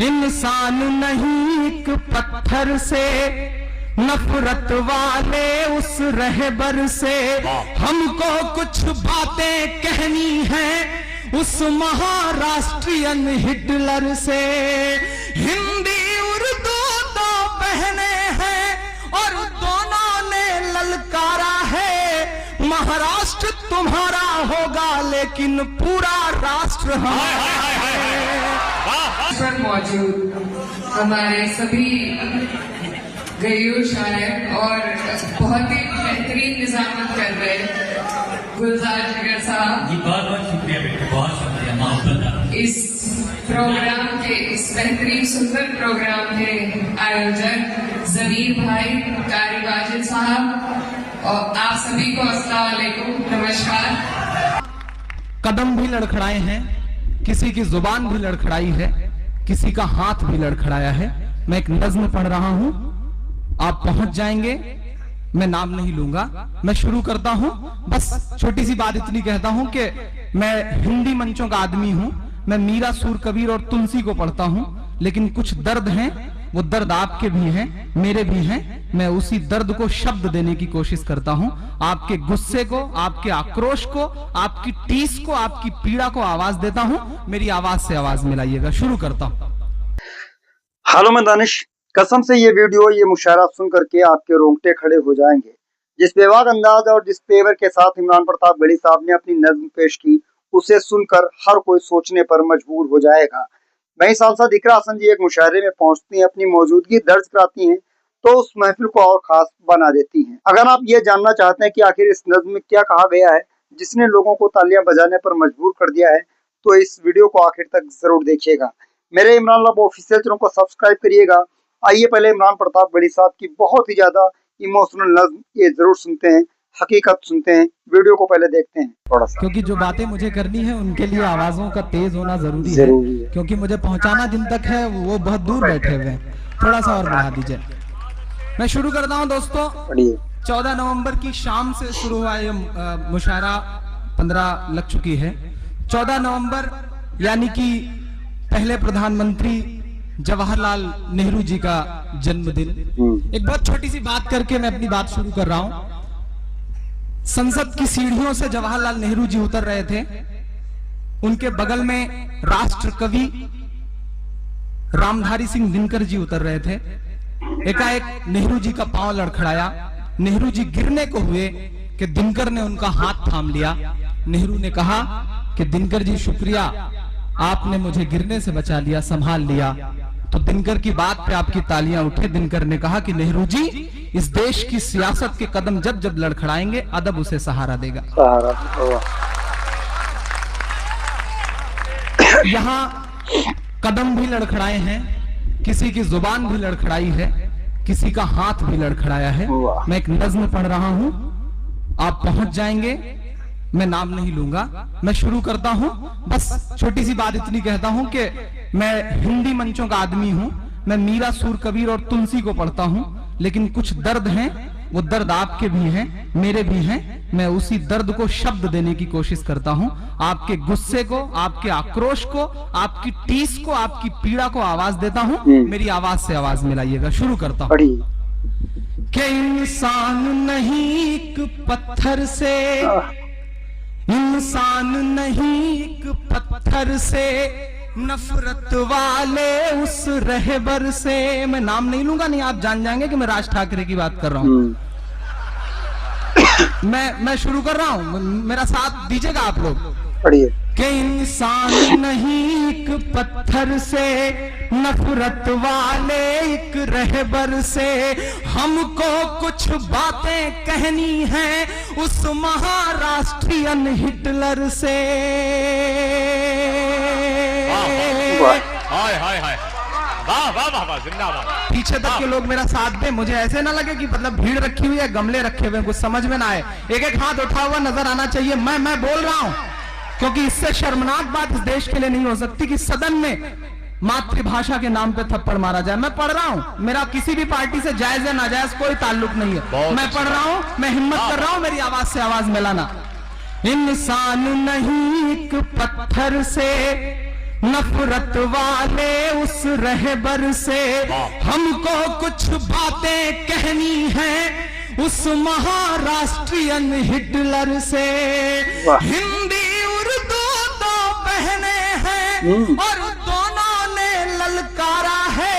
इंसान नहीं एक पत्थर से, नफरत वाले उस रहबर से। हमको कुछ बातें कहनी है उस महाराष्ट्रियन हिटलर से। हिंदी उर्दू तो पहने हैं और दोनों ने ललकारा है। महाराष्ट्र तुम्हारा होगा लेकिन पूरा राष्ट्र हमारा है। पर मौजूद हमारे सभी गयूर शायर और बहुत ही बेहतरीन निजामत कर रहे गुलजार जिगर साहब, बहुत बहुत शुक्रिया बेटे, बहुत शुक्रिया मोहब्बत। इस प्रोग्राम के, इस बेहतरीन सुंदर प्रोग्राम के आयोजक जमीर भाई, कारी वाजिद साहब और आप सभी को अस्सलाम वालेकुम, नमस्कार। कदम भी लड़खड़ाए हैं, किसी की जुबान भी लड़खड़ाई है, किसी का हाथ भी लड़खड़ाया है। मैं एक नज्म पढ़ रहा हूं, आप पहुंच जाएंगे, मैं नाम नहीं लूंगा। मैं शुरू करता हूं, बस छोटी सी बात इतनी कहता हूं कि मैं हिंदी मंचों का आदमी हूं। मैं मीरा, सूर, कबीर और तुलसी को पढ़ता हूं, लेकिन कुछ दर्द हैं, वो दर्द आपके भी हैं, मेरे भी हैं। मैं उसी दर्द को शब्द देने की कोशिश करता हूं। आपके गुस्से को, आपके आक्रोश को, आपकी टीस को, आपकी पीड़ा को आवाज देता हूं। मेरी आवाज से आवाज मिलाइएगा। शुरू करता हूं। हेलो मैं दानिश, कसम से ये वीडियो, ये मुशायरा सुन करके आपके रोंगटे खड़े हो जाएंगे। जिस बेबाक अंदाज और जिस पेवर के साथ इमरान प्रताप गढ़ी साहब ने अपनी नज्म पेश की, उसे सुनकर हर कोई सोचने पर मजबूर हो जाएगा। वहीं सांसद इकरा हसन जी एक मुशायरे में पहुंचती हैं, अपनी मौजूदगी दर्ज कराती हैं, तो उस महफिल को और खास बना देती हैं। अगर आप ये जानना चाहते हैं कि आखिर इस नज्म में क्या कहा गया है जिसने लोगों को तालियां बजाने पर मजबूर कर दिया है, तो इस वीडियो को आखिर तक जरूर देखिएगा। मेरे इमरान लव ऑफिशियल चैनल को सब्सक्राइब करिएगा। आइए पहले इमरान प्रताप गढ़ी साहब की बहुत ही ज्यादा इमोशनल नज्म ये जरूर सुनते हैं, हकीकत सुनते हैं। वीडियो को पहले देखते हैं थोड़ा सा, क्योंकि जो बातें मुझे करनी है उनके लिए आवाजों का तेज होना जरूरी है, क्योंकि मुझे पहुंचाना जिन तक है वो बहुत दूर बैठे हुए हैं। थोड़ा सा और बढ़ा दीजिए। मैं शुरू करता हूं दोस्तों। 14 नवंबर की शाम से शुरू हुआ ये मुशायरा 15 लग चुकी है। 14 नवंबर यानी कि पहले प्रधानमंत्री जवाहरलाल नेहरू जी का जन्मदिन। एक बहुत छोटी सी बात करके मैं अपनी बात शुरू कर रहा हूं। संसद की सीढ़ियों से जवाहरलाल नेहरू जी उतर रहे थे, उनके बगल में राष्ट्र कवि रामधारी सिंह दिनकर जी उतर रहे थे। एकाएक नेहरू जी का पांव लड़खड़ाया, नेहरू जी गिरने को हुए कि दिनकर ने उनका हाथ थाम लिया। नेहरू ने कहा कि दिनकर जी शुक्रिया, आपने मुझे गिरने से बचा लिया, संभाल लिया। तो दिनकर की बात पे आपकी तालियां उठे। दिनकर ने कहा कि नेहरू जी, इस देश की सियासत के कदम जब जब लड़खड़ाएंगे, अदब उसे सहारा देगा। यहाँ कदम भी लड़खड़ाए हैं, किसी की जुबान भी लड़खड़ाई है, किसी का हाथ भी लड़खड़ाया है। मैं एक नज्म पढ़ रहा हूं, आप पहुंच जाएंगे, मैं नाम नहीं लूंगा। मैं शुरू करता हूं, बस छोटी सी बात इतनी कहता हूं कि मैं हिंदी मंचों का आदमी हूं। मैं मीरा, सूर, कबीर और तुलसी को पढ़ता हूं, लेकिन कुछ दर्द हैं, वो दर्द आपके भी हैं, मेरे भी हैं। मैं उसी दर्द को शब्द देने की कोशिश करता हूं। आपके गुस्से को, आपके आक्रोश को, आपकी टीस को, आपकी पीड़ा को आवाज देता हूं। मेरी आवाज से आवाज मिलाइएगा। शुरू करता हूं। कि इंसान नहीं एक पत्थर से, इंसान नहीं एक पत्थर से, नफरत वाले उस रहबर से। मैं नाम नहीं लूंगा, नहीं आप जान जाएंगे कि मैं राज ठाकरे की बात कर रहा हूं। मैं शुरू कर रहा हूं, मेरा साथ दीजिएगा आप लोग। पढ़िए। कि इंसान नहीं एक पत्थर से, नफरत वाले एक रहबर से। हमको कुछ बातें कहनी है उस महाराष्ट्रियन हिटलर से। हाय हाय हाय, वाह वाह वाह वाह, जिंदाबाद। पीछे तक के लोग मेरा साथ दें, मुझे ऐसे ना लगे कि मतलब भीड़ रखी हुई है, गमले रखे हुए हैं, कुछ समझ में ना आए। एक एक हाथ उठा हुआ नजर आना चाहिए। मैं बोल रहा हूं, क्योंकि इससे शर्मनाक बात इस देश के लिए नहीं हो सकती कि सदन में मातृभाषा के नाम पे थप्पड़ मारा जाए। मैं पढ़ रहा हूं, मेरा किसी भी पार्टी से जायज या नाजायज कोई ताल्लुक नहीं है। मैं पढ़ रहा हूं, मैं हिम्मत कर रहा हूं, मेरी आवाज से आवाज मिलाना। इंसान नहीं एक पत्थर से, नफरत वाले उस रहबर से हमको कुछ बातें कहनी है, उस महाराष्ट्रियन हिटलर से। हिंदी उर्दू तो बहने हैं और दोनों ने ललकारा है,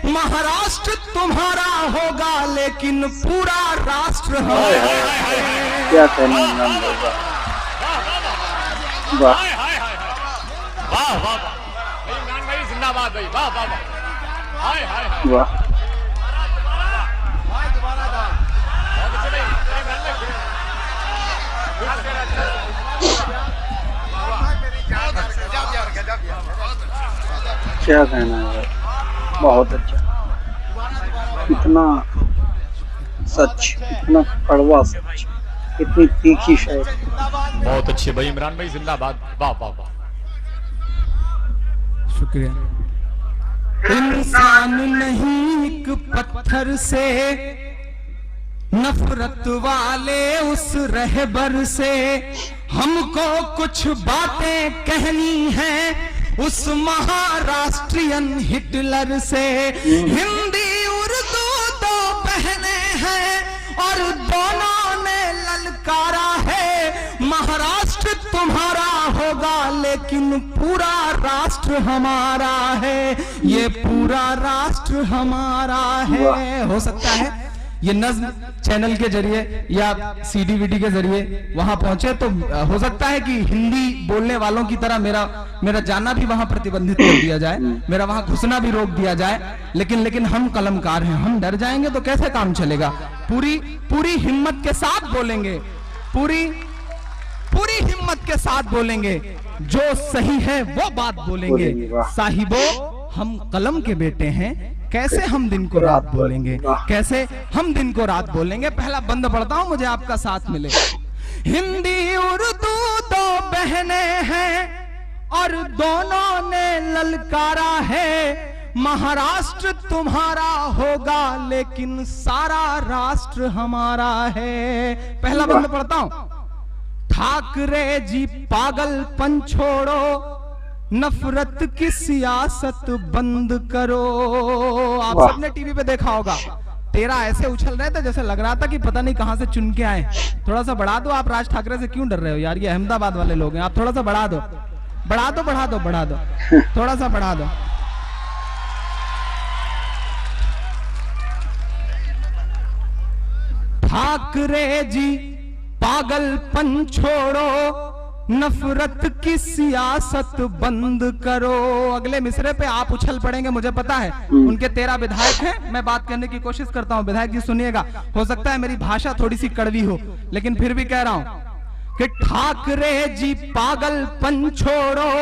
महाराष्ट्र तुम्हारा होगा लेकिन पूरा राष्ट्र हमारा है। क्या कहना इमरान भाई, वाह वाह वाह भाई, इमरान भाई जिंदाबाद भाई, वाह वाह वाह, हाय हाय हाय, वाह। क्या कहना है, बहुत अच्छा, इतना सच, इतना कड़वा सच, इतनी तीखी शायरी। बहुत अच्छे भाई, इमरान भाई जिंदाबाद, वाह वाह वाह। शुक्रिया। इंसान नहीं एक पत्थर से, नफरत वाले उस रहबर से हमको कुछ बातें कहनी है, उस महाराष्ट्रियन हिटलर से। हिंदी उर्दू तो बहने हैं और दोनों ने ललकारा है, महाराष्ट्र तुम्हारा होगा लेकिन पूरा राष्ट्र हमारा है, ये पूरा राष्ट्र हमारा है। हो सकता है ये नज्म चैनल के जरिए या सीडी वीडी के जरिए वहां पहुंचे तो हो सकता है कि हिंदी बोलने वालों की तरह मेरा जाना भी वहां प्रतिबंधित कर दिया जाए, मेरा वहां घुसना भी रोक दिया जाए, लेकिन हम कलमकार हैं, हम डर जाएंगे तो कैसे काम चलेगा। पूरी हिम्मत के साथ बोलेंगे, पूरी हिम्मत के साथ बोलेंगे, जो सही है वो बात बोलेंगे। साहिबो हम कलम के बेटे हैं, कैसे हम दिन को रात बोलेंगे, कैसे हम दिन को रात बोलेंगे। पहला बंद पढ़ता हूं, मुझे आपका साथ मिले। हिंदी उर्दू तो बहने हैं और दोनों ने ललकारा है, महाराष्ट्र तुम्हारा होगा लेकिन सारा राष्ट्र हमारा है। पहला बंद पढ़ता हूं। ठाकरे जी पागलपन छोड़ो, नफरत की सियासत बंद करो। आप सबने टीवी पे देखा होगा, तेरा ऐसे उछल रहे थे जैसे लग रहा था कि पता नहीं कहां से चुन के आए। थोड़ा सा बढ़ा दो, आप राज ठाकरे से क्यों डर रहे हो यार, ये अहमदाबाद वाले लोग हैं। आप थोड़ा सा बढ़ा दो, बढ़ा दो, बढ़ा दो, बढ़ा दो, थोड़ा सा बढ़ा दो। ठाकरे जी पागलपन छोड़ो, नफरत की सियासत बंद करो। अगले मिसरे पे आप उछल पड़ेंगे, मुझे पता है। उनके 13 विधायक हैं, मैं बात करने की कोशिश करता हूं। विधायक जी सुनिएगा, हो सकता है मेरी भाषा थोड़ी सी कड़वी हो, लेकिन फिर भी कह रहा हूं कि ठाकरे जी पागलपन छोड़ो,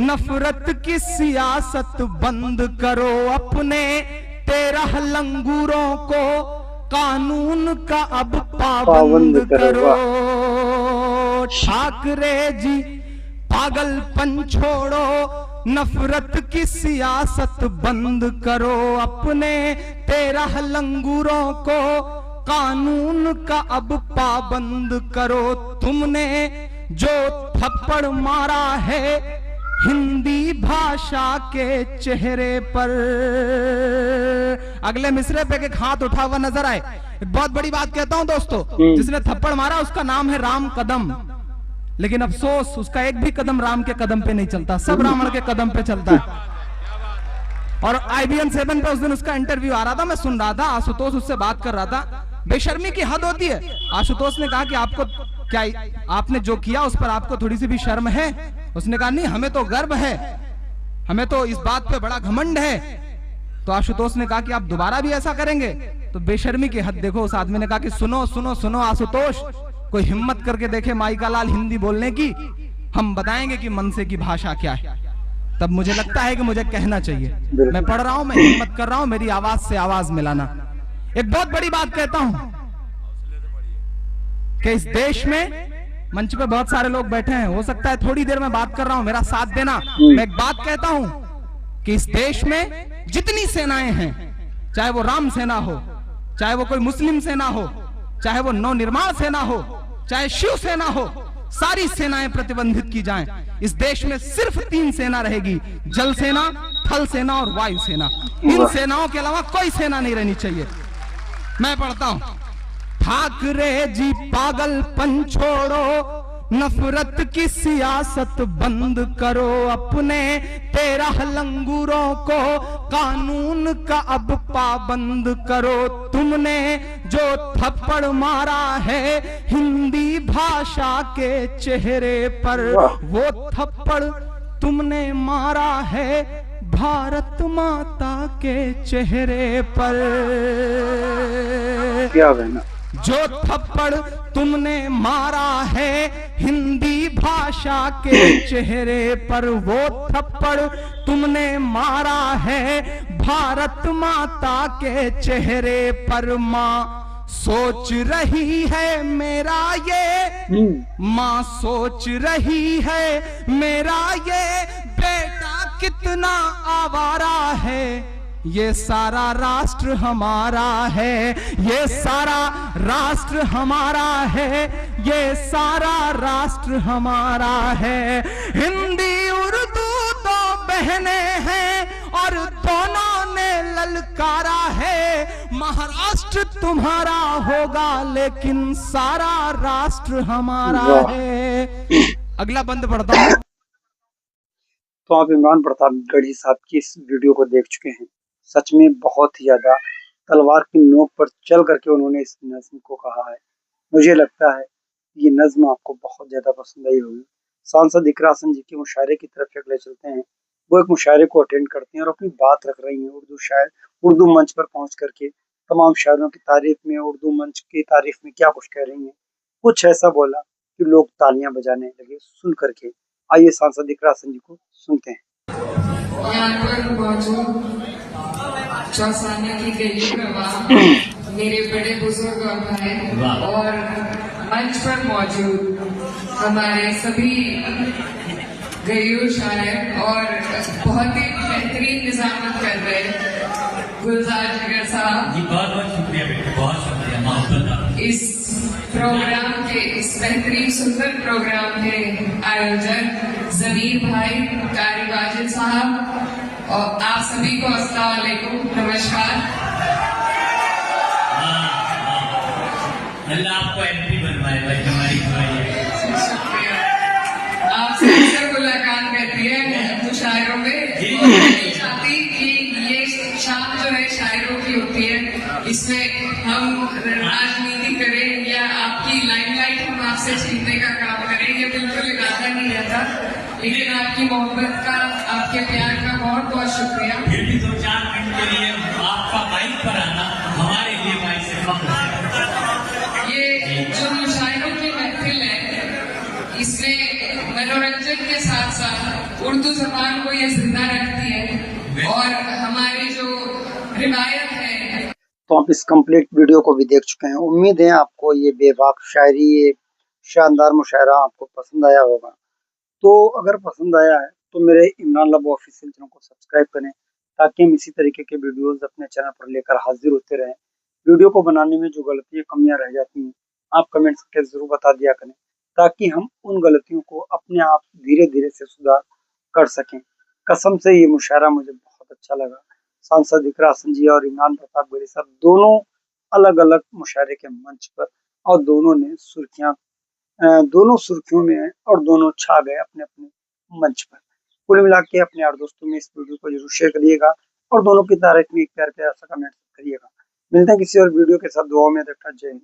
नफरत की सियासत बंद करो, अपने 13 लंगूरों को कानून का अब पाबंद करो। ठाकरे जी पागलपन छोड़ो, नफरत की सियासत बंद करो, अपने 13 लंगूरों को कानून का अब पाबंद करो। तुमने जो थप्पड़ मारा है हिंदी भाषा के चेहरे पर। अगले मिसरे पे एक हाथ उठा हुआ नजर आए। बहुत बड़ी बात कहता हूं दोस्तों, जिसने थप्पड़ मारा उसका नाम है राम कदम, लेकिन अफसोस उसका एक भी कदम राम के कदम पे नहीं चलता, सब रावण के कदम पे चलता है। और IBN 7 पे उस दिन उसका इंटरव्यू आ रहा था, मैं सुन रहा था, आशुतोष उससे बात कर रहा था। बेशर्मी की हद होती है। आशुतोष ने कहा कि आपको क्या, आपने जो किया उस पर आपको थोड़ी सी भी शर्म है? उसने कहा नहीं, हमें तो गर्व है, हमें तो इस बात पे बड़ा घमंड है। तो आशुतोष ने कहा कि आप दोबारा भी ऐसा करेंगे? तो बेशर्मी की हद देखो। उस आदमी ने कहा कि सुनो सुनो सुनो आशुतोष, कोई हिम्मत करके देखे माई का लाल हिंदी बोलने की, हम बताएंगे कि मनसे की भाषा क्या है। तब मुझे लगता है कि मुझे कहना चाहिए। मैं पढ़ रहा हूं, मैं हिम्मत कर रहा हूं, मेरी आवाज से आवाज मिलाना। एक बहुत बड़ी बात कहता हूं कि इस देश में, मंच पे बहुत सारे लोग बैठे हैं, हो सकता है थोड़ी देर में बात कर रहा हूं, मेरा साथ देना। मैं एक बात कहता हूं कि इस देश में जितनी सेनाएं हैं, चाहे वो राम सेना हो, चाहे वो कोई मुस्लिम सेना हो, चाहे वो नवनिर्माण सेना हो, चाहे शिव सेना हो, सारी सेनाएं प्रतिबंधित की जाएं। इस देश में सिर्फ 3 सेना रहेगी, जल सेना, थल सेना और वायु सेना। इन सेनाओं के अलावा कोई सेना नहीं रहनी चाहिए। मैं पढ़ता हूं, ठाकरे जी पागलपन छोड़ो, नफरत की सियासत बंद करो, अपने 13 लंगूरों को कानून का अब पाबंद करो। तुमने जो थप्पड़ मारा है हिंदी भाषा के चेहरे पर, वो थप्पड़ तुमने मारा है भारत माता के चेहरे पर। क्या कहना? जो थप्पड़ तुमने मारा है हिंदी भाषा के चेहरे पर, वो थप्पड़ तुमने मारा है भारत माता के चेहरे पर। माँ सोच रही है मेरा ये, माँ सोच रही है मेरा ये बेटा कितना आवारा है। ये सारा राष्ट्र हमारा है, ये सारा राष्ट्र हमारा है, ये सारा राष्ट्र हमारा है। हिंदी उर्दू तो बहने हैं और दोनों ने ललकारा है। महाराष्ट्र तुम्हारा होगा लेकिन सारा राष्ट्र हमारा है। अगला बंद पढ़ता हूं। तो आप इमरान प्रतापगढ़ी साहब की इस वीडियो को देख चुके हैं। सच में बहुत ही ज्यादा तलवार की नोक पर चल करके उन्होंने इस नज्म को कहा है। मुझे लगता है ये नज्म आपको बहुत ज्यादा पसंद आई होगी। सांसद इकरा हसन जी के मुशायरे की तरफ अगले चलते हैं। वो एक मुशायरे को अटेंड करते हैं और अपनी बात रख रही हैं। उर्दू शायर उर्दू मंच पर पहुंच करके तमाम शायरों की तारीफ में, उर्दू मंच की तारीफ में क्या कुछ कह रही हैं। कुछ ऐसा बोला कि लोग तालियां बजाने लगे सुन करके। आइए सांसद इकरा हसन जी को सुनते हैं। यहाँ पर मौजूद चौसाने की गली प्रवाह, मेरे बड़े बुजुर्ग और भाई, और मंच पर मौजूद हमारे सभी गरीब शायर और बहुत ही बेहतरीन निजामत कर रहे गुलजार जिगर साहब जी, बहुत बहुत शुक्रिया बेटे, बहुत शुक्रिया मोहब्बत। इस प्रोग्राम के, इस बेहतरीन सुंदर प्रोग्राम के आयोजक जमीर भाई, कारी वाजिद साहब और आप सभी को अस्सलाम वालेकुम, नमस्कार। अल्लाह आपको एमपी बनवाए भाई, हमारी दुआ है। शुक्रिया। आप सभी से मुलाकात रहती है मुशायरों में। मैं चाहती कि ये शाम जो है शायरों की होती है, इसमें हम राजनीति करें या आपकी लाइमलाइट हम आपसे छीनने का काम करें, ये बिल्कुल इरादा नहीं रहता। लेकिन आपकी मोहब्बत का, आपके प्यार का बहुत बहुत शुक्रिया। फिर भी 2-4 मिनट के लिए आपका माइक पर आना हमारे लिए माइक से फख्र है। ये जो मुशायरों की महफिल है, इसमें मनोरंजन के साथ साथ उर्दू जबान को ये जिंदा रखती है और हमारी जो रिवायत है। तो आप इस कंप्लीट वीडियो को भी देख चुके हैं। उम्मीद है आपको ये बेबाक शायरी, ये शानदार मुशायरा आपको पसंद आया होगा। तो अगर पसंद आया है तो मेरे इमरान लबो ऑफिशियल चैनल को सब्सक्राइब करें ताकि हम इसी तरीके के वीडियोस अपने चैनल पर लेकर हाजिर होते रहें। वीडियो को बनाने में जो गलतियां, कमियां रह जाती हैं, आप कमेंट्स करके जरूर बता दिया करें ताकि हम उन गलतियों को अपने आप धीरे धीरे से सुधार कर सकें। कसम से ये मुशायरा मुझे बहुत अच्छा लगा। सांसद इकरा हसन जी और इमरान प्रतापगढ़ी साहब दोनों अलग अलग मुशायरे के मंच पर, और दोनों ने दोनों सुर्खियों में है और दोनों छा गए अपने अपने मंच पर। कुल मिला के अपने यार दोस्तों में इस वीडियो को जरूर शेयर करिएगा और दोनों की तारीफ में एक प्यार सा कमेंट करिएगा। मिलते हैं किसी और वीडियो के साथ। दुआ में रखा। जय हिंद।